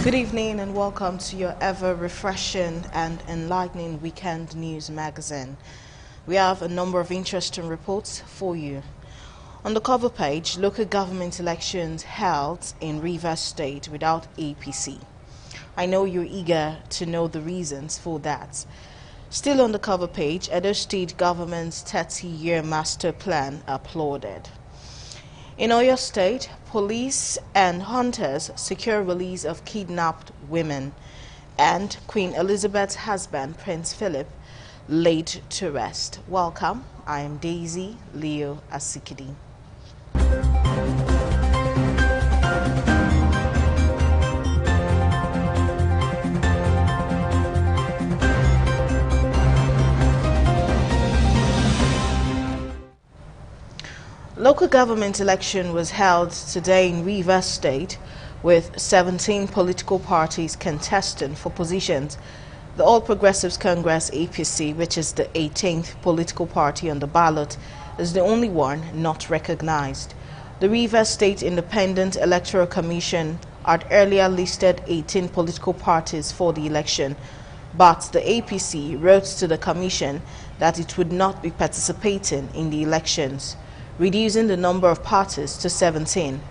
Good evening and welcome to your ever refreshing and enlightening weekend news magazine. We have a number of interesting reports for you. On the cover page, local government elections held in Rivers State without APC. I know you're eager to know the reasons for that. Still on the cover page, Edo State government's 30-year master plan applauded. In Oyo State, police and hunters secure release of kidnapped women, and Queen Elizabeth's husband, Prince Philip, laid to rest. Welcome. I am Daisy Leo Asikidi. Local government election was held today in Rivers State with 17 political parties contesting for positions. The All Progressives Congress APC, which is the 18th political party on the ballot, is the only one not recognized. The Rivers State Independent Electoral Commission had earlier listed 18 political parties for the election, but the APC wrote to the commission that it would not be participating in the elections, reducing the number of parties to 17.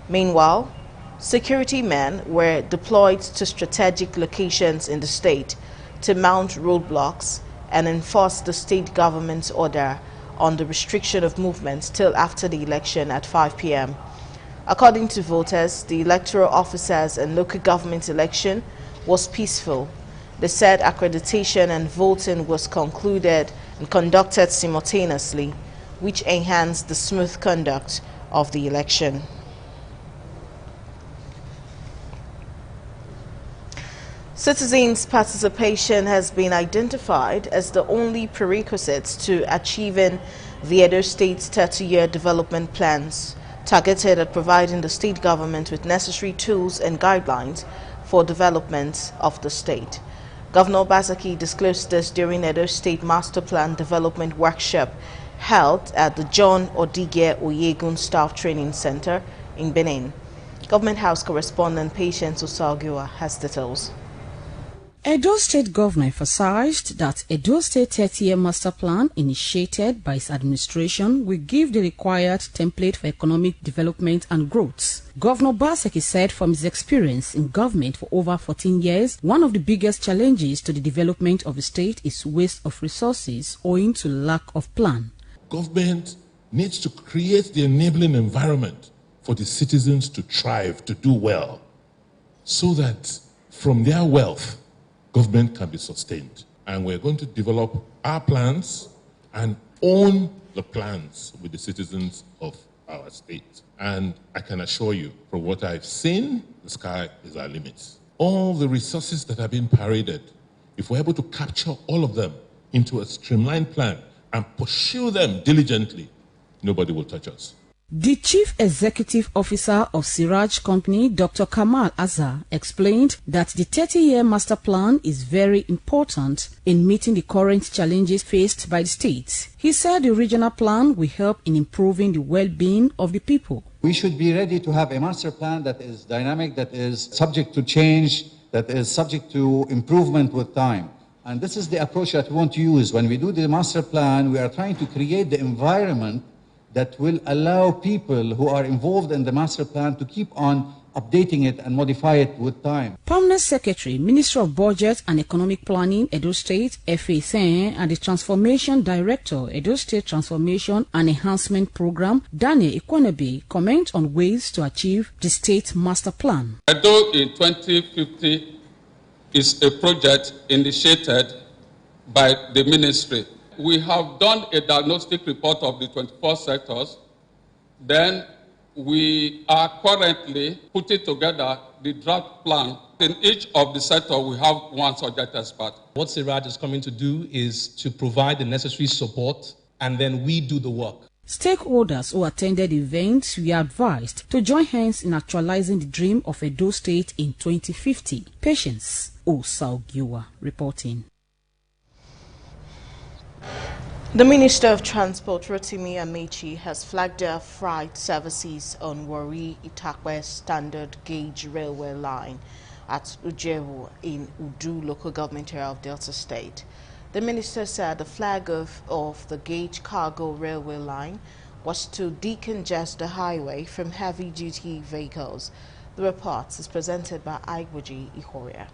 Meanwhile, security men were deployed to strategic locations in the state to mount roadblocks and enforce the state government's order on the restriction of movement till after the election at 5 p.m. According to voters, the electoral officers and local government election was peaceful. They said accreditation and voting was concluded and conducted simultaneously, which enhanced the smooth conduct of the election. Citizens' participation has been identified as the only prerequisites to achieving the Edo State's 30-year development plans, targeted at providing the state government with necessary tools and guidelines for development of the state. Governor Obaseki disclosed this during Edo State Master Plan Development Workshop held at the John Odige Oyegun Staff Training Center in Benin. Government House correspondent Patience Osalgiwa has details. Edo State Governor emphasized that Edo State 30-year master plan initiated by its administration will give the required template for economic development and growth. Governor Obaseki said from his experience in government for over 14 years, one of the biggest challenges to the development of the state is waste of resources owing to lack of plan. Government needs to create the enabling environment for the citizens to thrive, to do well, so that from their wealth, government can be sustained. And we're going to develop our plans and own the plans with the citizens of our state. And I can assure you, from what I've seen, the sky is our limit. All the resources that have been paraded, if we're able to capture all of them into a streamlined plan and pursue them diligently, nobody will touch us. The Chief Executive Officer of Siraj Company, Dr. Kamal Azhar, explained that the 30-year master plan is very important in meeting the current challenges faced by the state. He said the regional plan will help in improving the well-being of the people. We should be ready to have a master plan that is dynamic, that is subject to change, that is subject to improvement with time. And this is the approach that we want to use. When we do the master plan, we are trying to create the environment that will allow people who are involved in the master plan to keep on updating it and modify it with time. Permanent Secretary, Minister of Budget and Economic Planning, Edo State, FA and the Transformation Director, Edo State Transformation and Enhancement Program, Daniel Ikwanebe, comment on ways to achieve the state master plan. Edo in 2050 is a project initiated by the ministry. We have done a diagnostic report of the 24 sectors. Then we are currently putting together the draft plan. In each of the sectors, we have one subject expert. What Siraj is coming to do is to provide the necessary support, and then we do the work. Stakeholders who attended the event were advised to join hands in actualizing the dream of Edo State in 2050. Patience Osalgiwa reporting. The Minister of Transport, Rotimi Amechi, has flagged their freight services on Warri Itakwe Standard Gauge Railway Line at Ujewu in Udu local government area of Delta State. The minister said the flag of the gauge cargo railway line was to decongest the highway from heavy-duty vehicles. The report is presented by Igboji Ihoria.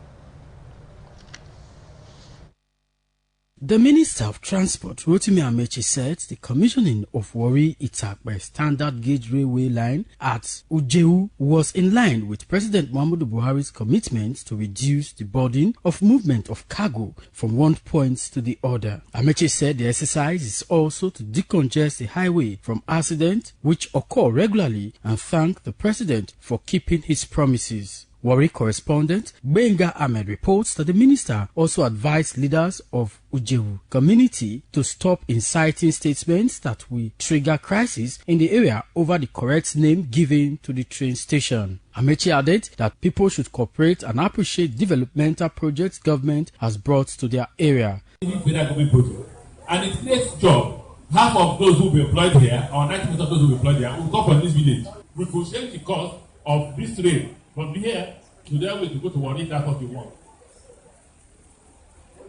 The Minister of Transport, Rotimi Amechi, said the commissioning of Warri Itakpe standard gauge railway line at Ujewu was in line with President Muhammadu Buhari's commitment to reduce the burden of movement of cargo from one point to the other. Amechi said the exercise is also to decongest the highway from accidents which occur regularly and thanked the President for keeping his promises. Warri correspondent Benga Ahmed reports that the minister also advised leaders of Ujewu community to stop inciting statements that will trigger crisis in the area over the correct name given to the train station. Amechi added that people should cooperate and appreciate developmental projects government has brought to their area. And it creates job. Half of those who will be employed here, or 90% of those who will be employed here, will come from this village. We could change the cost of this train from here to there way to go to Warri. That's what we want.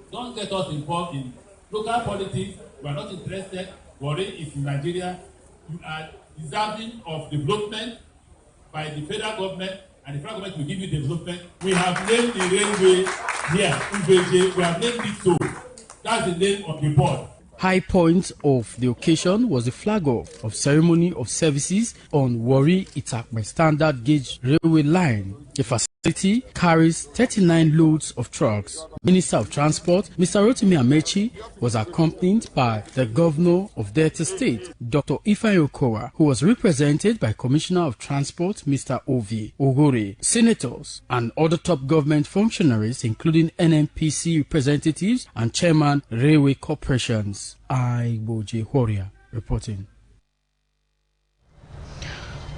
Don't get us involved in local politics. We are not interested. Warri is in Nigeria. You are deserving of development by the federal government, and the federal government will give you development. We have named the railway here, we have named it so. That's the name of the board. High point of the occasion was the flag-off of ceremony of services on Warri Itakpe standard gauge railway line. The facility carries 39 loads of trucks. Minister of Transport, Mr. Rotimi Amechi, was accompanied by the Governor of Delta State, Dr. Ifeanyi Okowa, who was represented by Commissioner of Transport, Mr. Ovi Ogore, senators, and other top government functionaries, including NNPC representatives and chairman railway corporations. Igboji Ihoria reporting.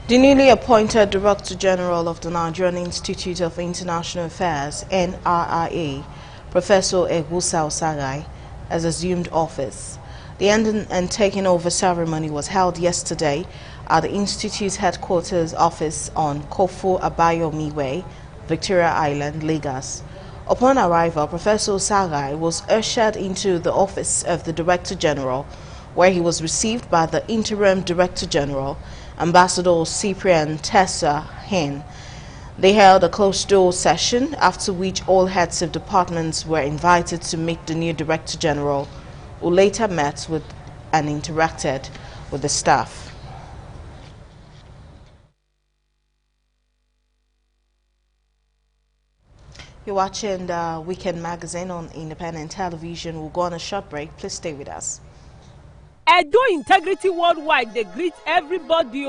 The newly appointed Director General of the Nigerian Institute of International Affairs, NIIA, Professor Egwusa Osagai, has assumed office. The ending and taking over ceremony was held yesterday at the Institute's headquarters office on Kofo Abayomi Way, Victoria Island, Lagos. Upon arrival, Professor Osagai was ushered into the office of the Director General, where he was received by the Interim Director General, Ambassador Cyprian Tessa Hen. They held a closed-door session, after which all heads of departments were invited to meet the new Director General, who later met with and interacted with the staff. You're watching the Weekend Magazine on Independent Television. We'll go on a short break. Please stay with us. Edo integrity worldwide, they greet everybody.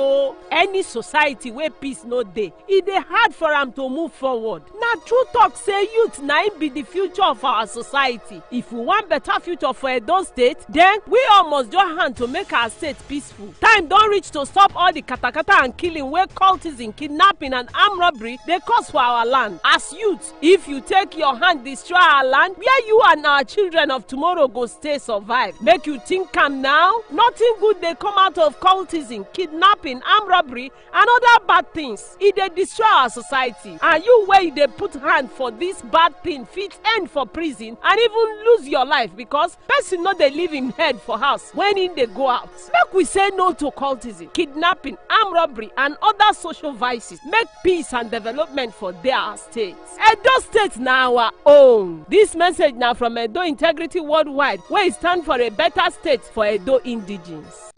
Any society where peace no dey, it dey hard for them to move forward. Now true talk say youth na be the future of our society. If we want better future for Edo State, then we all must join hand to make our state peaceful. Time don't reach to stop all the katakata and killing where cultism, kidnapping and armed robbery they cause for our land. As youth, if you take your hand destroy our land, where you and our children of tomorrow go stay survive. Make you think calm now. Nothing good they come out of cultism, kidnapping, armed robbery, and other bad things. It they destroy our society. And you where they put hand for this bad thing fit end for prison and even lose your life because person not they leave him head for house when in they go out. Make we say no to cultism, kidnapping, armed robbery, and other social vices. Make peace and development for their states. Edo State now our own. This message now from Edo Integrity Worldwide, where it stand for a better state for Edo indigenes.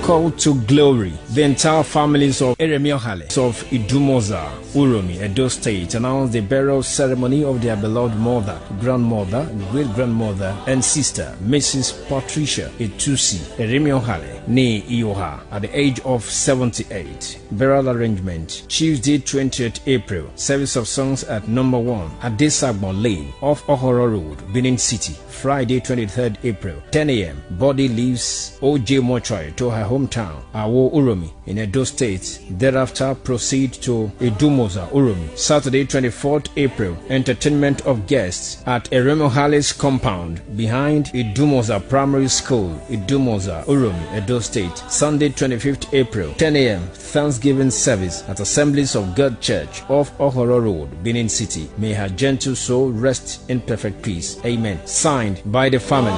Called to glory, the entire families of Eremiohale of Idumoza, Uromi, Edo State announced the burial ceremony of their beloved mother, grandmother, great-grandmother, and sister, Mrs. Patricia Etusi Eremiohale, nee Ioha, at the age of 78. Burial arrangement: Tuesday, 20th April, service of songs at number 1 at Desagbon Lane off Ohoro Road, Benin City. Friday, 23rd April, 10 a.m. Body leaves OJ Mortuary to her home hometown, Awo Uromi, in Edo State. Thereafter, proceed to Idumoza, Uromi. Saturday, 24th April, entertainment of guests at Eremohale's compound behind Idumoza Primary School, Idumoza, Uromi, Edo State. Sunday, 25th April, 10 a.m., Thanksgiving service at Assemblies of God Church off Ohoro Road, Benin City. May her gentle soul rest in perfect peace. Amen. Signed by the family.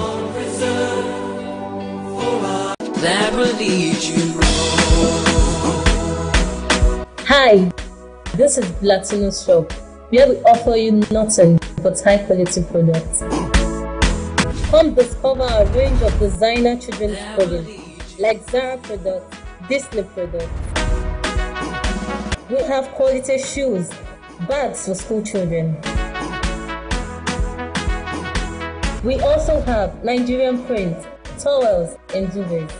That will lead you. Hi, this is Latino Shop, where we offer you nothing but high quality products. Come discover a range of designer children's clothing like Zara products, Disney products. We have quality shoes, bags for school children. We also have Nigerian print, towels, and duvets.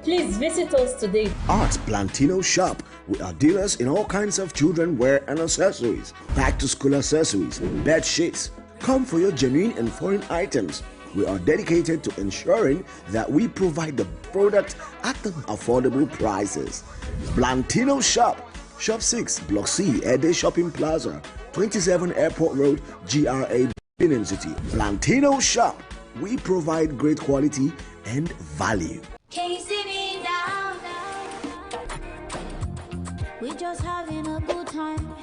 Please visit us today at Plantino Shop. We are dealers in all kinds of children wear and accessories, back to school accessories, bed sheets. Come for your genuine and foreign items. We are dedicated to ensuring that we provide the product at the affordable prices. Plantino Shop, Shop 6, Block C, Ede Shopping Plaza, 27 Airport Road, GRA, Benin City. Plantino Shop, we provide great quality and value. Can you see me now? We just having a good time,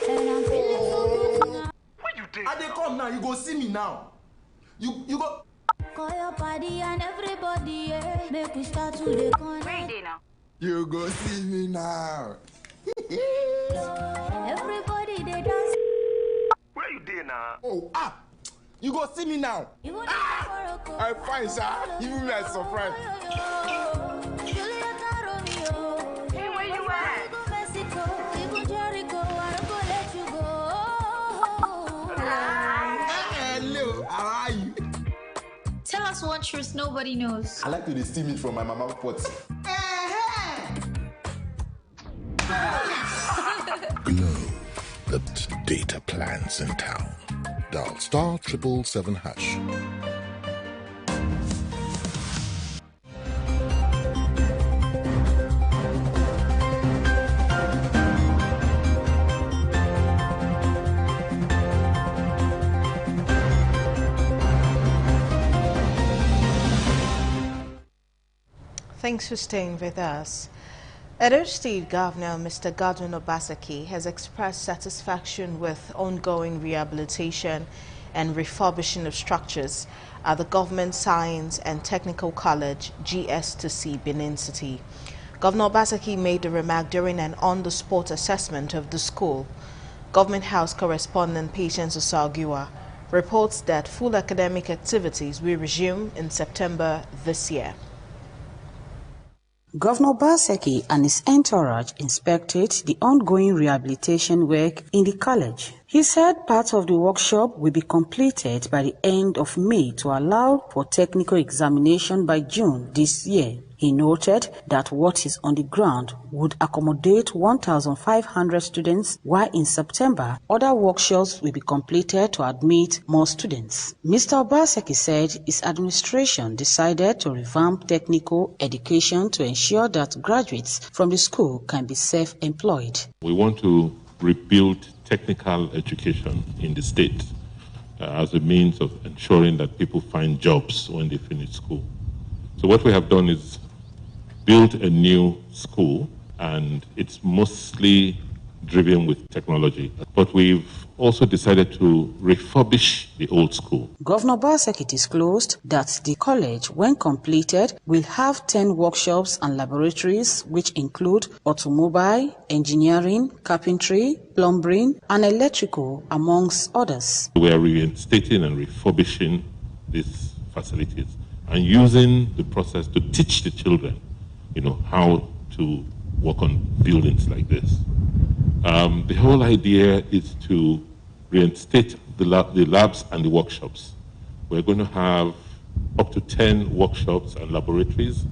and I'm feeling so good now. When you did? I dey come now. You go see me now. You go. Call your party and everybody, yeah. Make we start to the corner. Where you now? You go see me now. Everybody they dance. Where you did now? Oh you go see me now. I'm fine, sir. Even me a surprise. Hey, where you at? Hello, how are you? Tell us one truth nobody knows. I like to steam it from my mama pot. Glow, the data plans in town. Dial *777#. Thanks for staying with us. Edo State Governor Mr. Godwin Obaseki has expressed satisfaction with ongoing rehabilitation and refurbishing of structures at the Government Science and Technical College, GS2C, Benin City. Governor Obaseki made the remark during an on-the-spot assessment of the school. Government House correspondent Patience Osagiwa reports that full academic activities will resume in September this year. Governor Obaseki and his entourage inspected the ongoing rehabilitation work in the college. He said part of the workshop will be completed by the end of May to allow for technical examination by June this year. He noted that what is on the ground would accommodate 1,500 students, while in September, other workshops will be completed to admit more students. Mr. Obaseki said his administration decided to revamp technical education to ensure that graduates from the school can be self-employed. We want to rebuild technical education in the state as a means of ensuring that people find jobs when they finish school. So what we have done is built a new school, and it's mostly driven with technology. But we've also decided to refurbish the old school. Governor Obaseki disclosed that the college, when completed, will have 10 workshops and laboratories, which include automobile, engineering, carpentry, plumbing, and electrical, amongst others. We are reinstating and refurbishing these facilities and using the process to teach the children how to work on buildings like this. The whole idea is to reinstate the labs and the workshops. We're going to have up to 10 workshops and laboratories.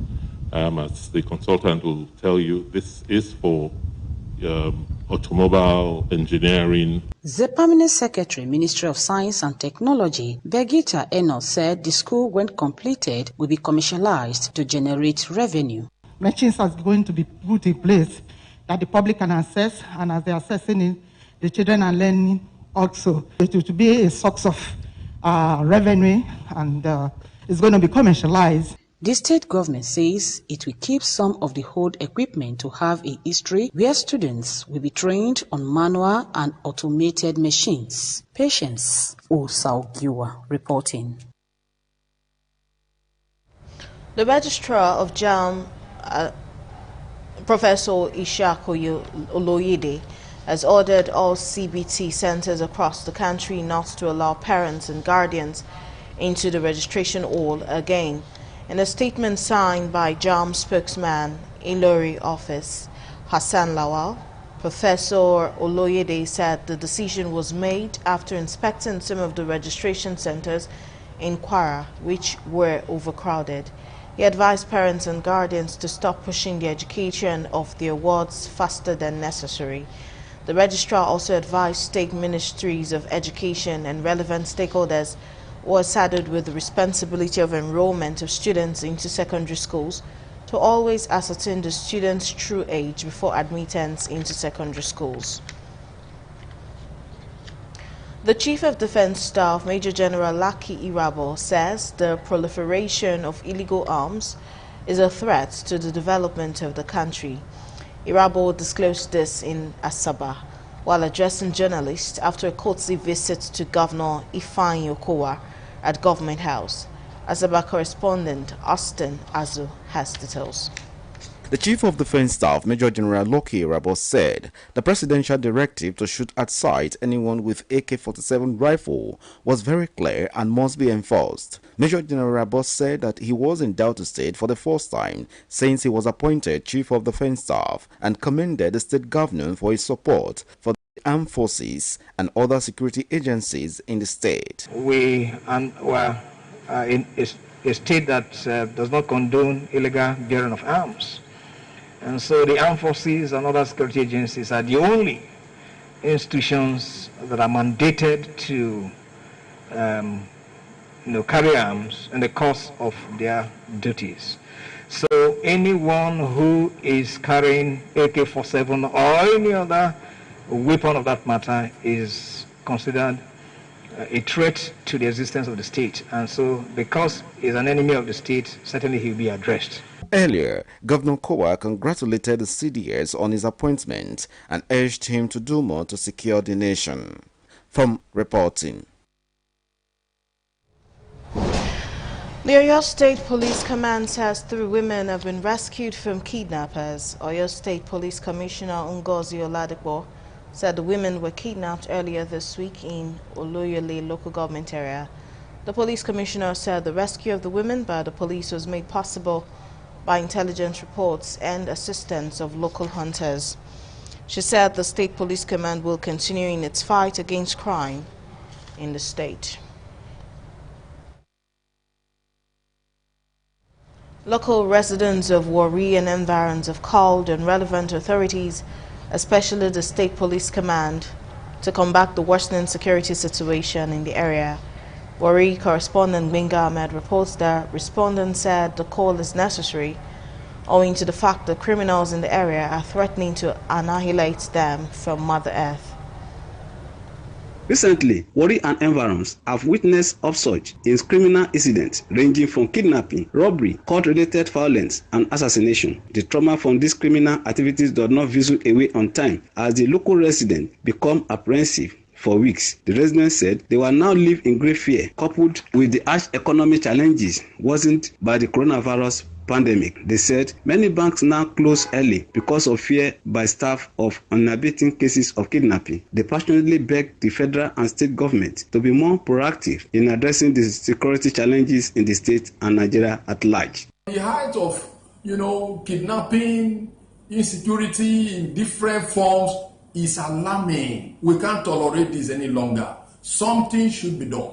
As the consultant will tell you, this is for automobile engineering. The Permanent Secretary, Ministry of Science and Technology, Birgitta Enos, said the school, when completed, will be commercialized to generate revenue. Machines are going to be put in place that the public can access, and as they're accessing it, the children are learning also. It will be a source of revenue, and it's going to be commercialized. The state government says it will keep some of the old equipment to have a history where students will be trained on manual and automated machines. Patience Osaugiwa reporting. The registrar of JAMB, Professor Ishaku Oloyede, has ordered all CBT centers across the country not to allow parents and guardians into the registration hall again. In a statement signed by JAMB spokesman Ilori office Hassan Lawal, Professor Oloyede said the decision was made after inspecting some of the registration centers in Kwara, which were overcrowded. He advised parents and guardians to stop pushing the education of their wards faster than necessary. The registrar also advised state ministries of education and relevant stakeholders who are saddled with the responsibility of enrollment of students into secondary schools to always ascertain the students' true age before admittance into secondary schools. The Chief of Defense Staff, Major General Laki Irabo, says the proliferation of illegal arms is a threat to the development of the country. Irabo disclosed this in Asaba while addressing journalists after a courtesy visit to Governor Ifeanyi Okowa at Government House. Asaba correspondent Austin Azu has details. The Chief of Defense Staff, Major General Loki Irabo, said the presidential directive to shoot at sight anyone with AK-47 rifle was very clear and must be enforced. Major General Irabo said that he was in Delta State for the first time since he was appointed Chief of Defense Staff and commended the state governor for his support for the armed forces and other security agencies in the state. We were in a state that does not condone illegal bearing of arms. And so the armed forces and other security agencies are the only institutions that are mandated to carry arms in the course of their duties. So anyone who is carrying AK-47 or any other weapon of that matter is considered a threat to the existence of the state. And so because he's an enemy of the state, certainly he'll be addressed. Earlier, Governor Kowa congratulated the CDS on his appointment and urged him to do more to secure the nation. From reporting. The Oyo State Police Command says 3 women have been rescued from kidnappers. Oyo State Police Commissioner Ngozi Oladipo said the women were kidnapped earlier this week in Oloyole local government area. The police commissioner said the rescue of the women by the police was made possible by intelligence reports and assistance of local hunters. She said the State Police Command will continue in its fight against crime in the state. Local residents of Warri and environs have called on relevant authorities, especially the State Police Command, to combat the worsening security situation in the area. Warri correspondent Binga Ahmed reports that respondents said the call is necessary owing to the fact that criminals in the area are threatening to annihilate them from Mother Earth. Recently, Warri and environs have witnessed upsurge in criminal incidents ranging from kidnapping, robbery, court-related violence, and assassination. The trauma from these criminal activities does not whistle away on time as the local residents become apprehensive. For weeks, the residents said they will now live in great fear, coupled with the harsh economic challenges worsened by the coronavirus pandemic. They said many banks now close early because of fear by staff of unabating cases of kidnapping. They passionately beg the federal and state government to be more proactive in addressing the security challenges in the state and Nigeria at large. The height of, kidnapping, insecurity in different forms is alarming. We can't tolerate this any longer. Something should be done.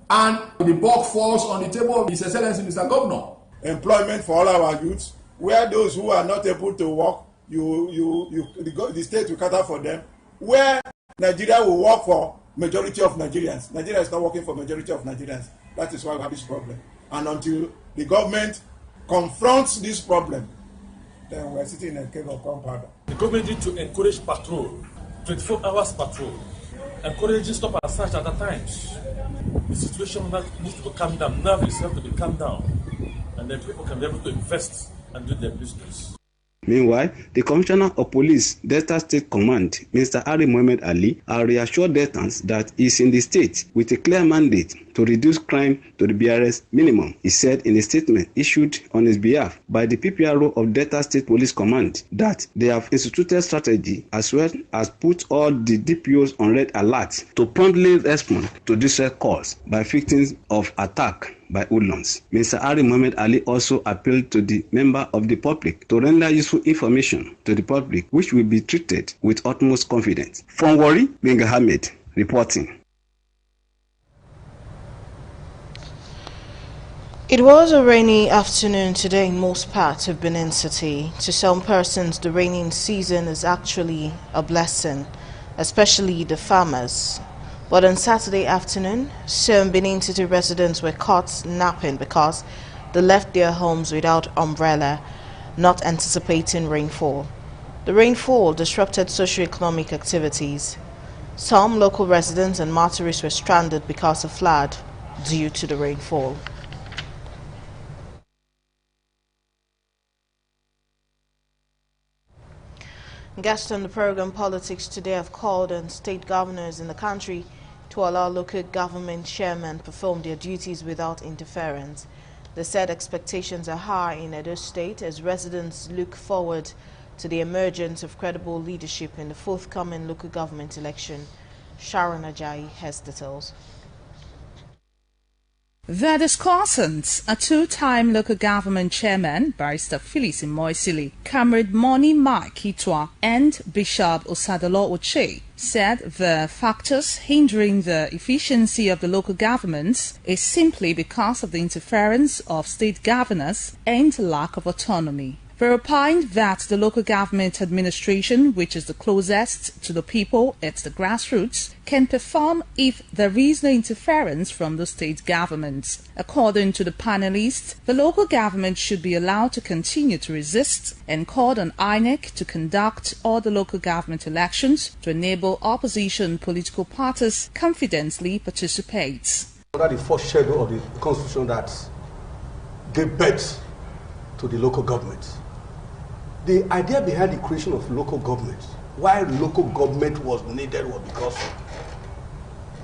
And the buck falls on the table of His Excellency Mr. Governor. Employment for all our youths, where those who are not able to work, the state will cater for them, where Nigeria will work for majority of Nigerians. Nigeria is not working for majority of Nigerians. That is why we have this problem. And until the government confronts this problem, then we're sitting in a cave of gunpowder. The government need to encourage patrol, 24 hours patrol, encouraging stop and search at times. The situation needs to calm down. Nerves have to be calmed down, and then people can be able to invest and do their business. Meanwhile, the Commissioner of Police, Delta State Command, Mr. Ari Mohammed Ali, has reassured Deltans that he is in the state with a clear mandate to reduce crime to the BRS minimum. He said in a statement issued on his behalf by the PPRO of Delta State Police Command that they have instituted strategy as well as put all the DPOs on red alert to promptly respond to distress calls by victims of attack by hoodlums. Mr. Ari Mohammed Ali also appealed to the member of the public to render useful information to the public, which will be treated with utmost confidence. From Warri, Benga Hamid reporting. It was a rainy afternoon today in most parts of Benin City. To some persons, the rainy season is actually a blessing, especially the farmers. But on Saturday afternoon, some Benin City residents were caught napping because they left their homes without umbrella, not anticipating rainfall. The rainfall disrupted socio-economic activities. Some local residents and motorists were stranded because of flood due to the rainfall. Guests on the program Politics Today have called on state governors in the country to allow local government chairmen perform their duties without interference. They said expectations are high in Edo State as residents look forward to the emergence of credible leadership in the forthcoming local government election. Sharon Ajayi has details. The discussants, a two-time local government chairman, Barrister Phyllis Imoisili, Comrade Moni Mike Itwa, and Bishop Osadolo Oche, said the factors hindering the efficiency of the local governments is simply because of the interference of state governors and lack of autonomy. They opined that the local government administration, which is the closest to the people at the grassroots, can perform if there is no interference from the state governments. According to the panelists, the local government should be allowed to continue to resist and called on INEC to conduct all the local government elections to enable opposition political parties confidently participate. That is the first schedule of the constitution that gave birth to the local government. The idea behind the creation of local government, why local government was needed, was because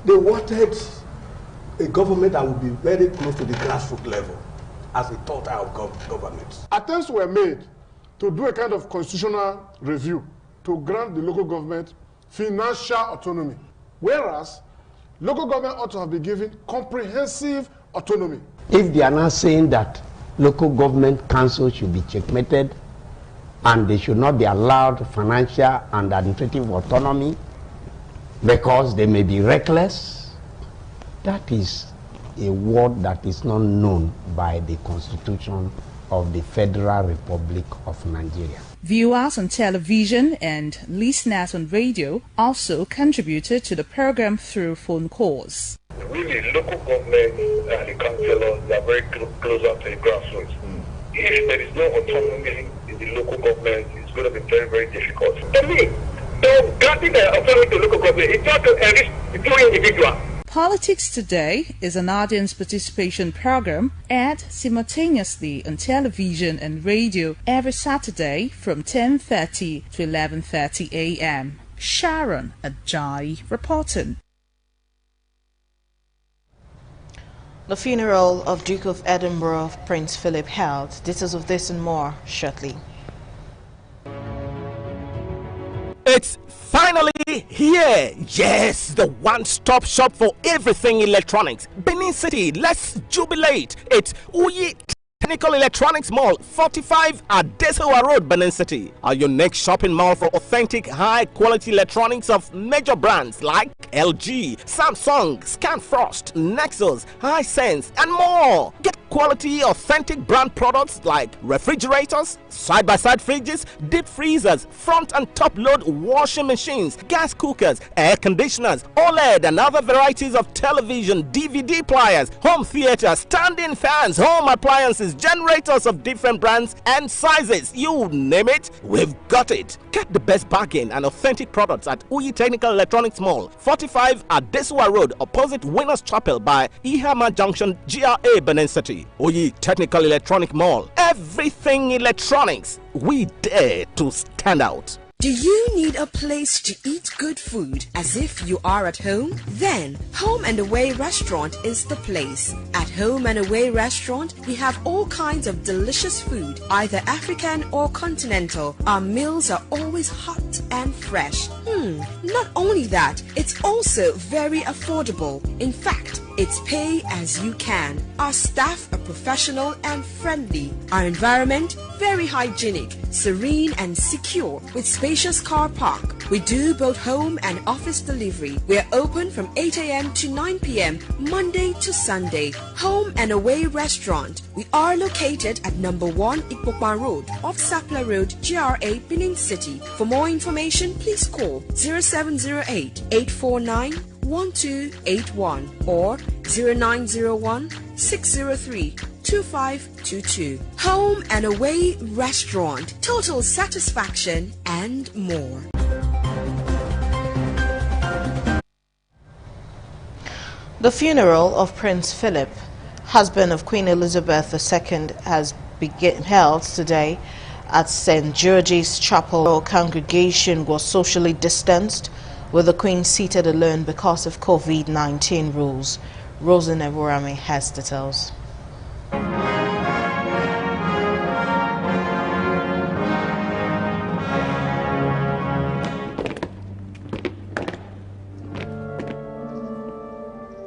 they wanted a government that would be very close to the grassroots level as a thought of government. Attempts were made to do a kind of constitutional review to grant the local government financial autonomy, whereas local government ought to have been given comprehensive autonomy. If they are now saying that local government council should be checkmated, and they should not be allowed financial and administrative autonomy because they may be reckless, that is a word that is not known by the Constitution of the Federal Republic of Nigeria. Viewers on television and listeners on radio also contributed to the program through phone calls. Really, local government and the councillors, they are very close up to the grassroots. If there is no autonomy in the local government, it's going to be very, very difficult. To me, granting the autonomy to local government, it's not to enrich the few individuals. Politics Today is an audience participation program aired simultaneously on television and radio every Saturday from 10:30 to 11:30 a.m. Sharon Ajayi reporting. The funeral of Duke of Edinburgh, Prince Philip, held. Details of this and more shortly. It's finally here. Yes, the one-stop shop for everything electronics. Benin City, let's jubilate. It's Uyi Technical Electronics Mall, 45 Adesewa Road, Benin City. Are your next shopping mall for authentic, high-quality electronics of major brands like LG, Samsung, Scanfrost, Nexus, Hisense, and more. Get quality, authentic brand products like refrigerators, side-by-side fridges, deep freezers, front and top load washing machines, gas cookers, air conditioners, OLED and other varieties of television, DVD players, home theater, standing fans, home appliances, generators of different brands and sizes. You name it, we've got it. Get the best bargain and authentic products at Uyi Technical Electronics Mall, 45 at Desua Road, opposite Winners Chapel by Ihama Junction, GRA, Benin City. Uyi Technical Electronic Mall. Everything electronics. We dare to stand out. Do you need a place to eat good food as if you are at home? Then Home and Away Restaurant is the place. At Home and Away Restaurant, we have all kinds of delicious food, either African or continental. Our meals are always hot and fresh. Not only that, it's also very affordable. In fact, it's pay as you can. Our staff are professional and friendly. Our environment, very hygienic, serene and secure with spacious car park. We do both home and office delivery. We are open from 8 a.m. to 9 p.m. Monday to Sunday. Home and Away Restaurant. We are located at number 1 Ikpokpan Road, off Sapla Road, GRA, Benin City. For more information, please call 0708 849 1281 or 0901 603 2522. Home and Away Restaurant. Total satisfaction and more. The funeral of Prince Philip, husband of Queen Elizabeth II, has been held today at St. George's Chapel. The congregation was socially distanced, with the Queen seated alone because of COVID-19 rules. Rosen Evorame has details.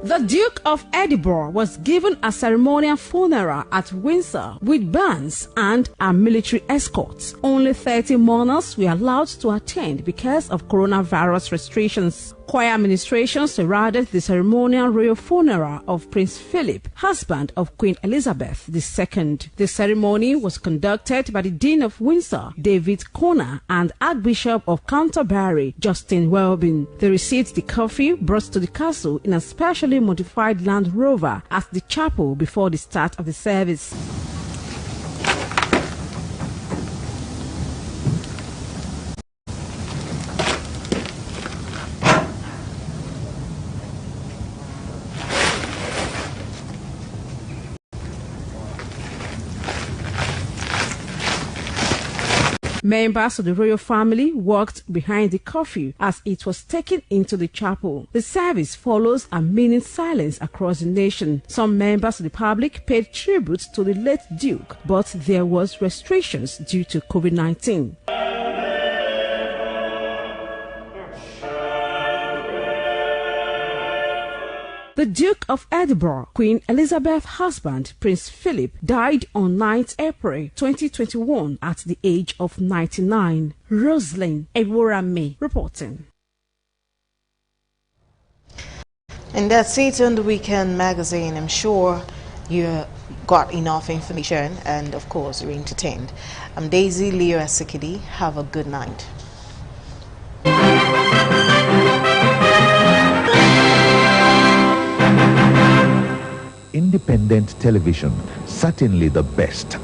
The Duke of Edinburgh was given a ceremonial funeral at Windsor with bands and a military escort. Only 30 mourners were allowed to attend because of coronavirus restrictions. Choir administration surrounded the ceremonial royal funeral of Prince Philip, husband of Queen Elizabeth II. The ceremony was conducted by the Dean of Windsor, David Conner, and Archbishop of Canterbury, Justin Welby. They received the coffee brought to the castle in a specially modified Land Rover at the chapel before the start of the service. Members of the royal family walked behind the coffin as it was taken into the chapel. The service follows a minute silence across the nation. Some members of the public paid tribute to the late Duke, but there was restrictions due to COVID-19. The Duke of Edinburgh, Queen Elizabeth's husband, Prince Philip, died on 9th April 2021 at the age of 99. Rosalind Eworame reporting. And that's it on the Weekend Magazine. I'm sure you got enough information and, of course, you're entertained. I'm Daisy Leo Asikidi. Have a good night. Independent television, certainly the best.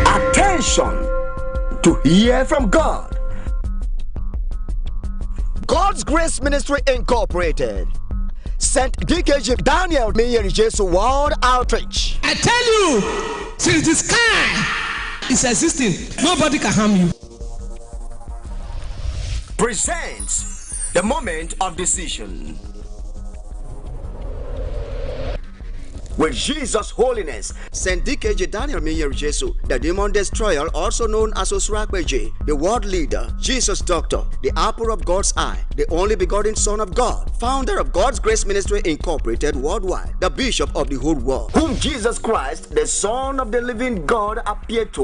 Attention to hear from God. God's Grace Ministry Incorporated. St. DKJ Daniel Mayer Jesu World Outreach. I tell you, since the sky is existing, nobody can harm you. Presents the moment of decision with Jesus Holiness St. DKJ Daniel Mayer Jesu, the demon destroyer, also known as Osrakbeje, the world leader, Jesus Doctor, the apple of God's eye, the only begotten Son of God, founder of God's Grace Ministry Incorporated worldwide, the bishop of the whole world, whom Jesus Christ, the Son of the living God, appeared to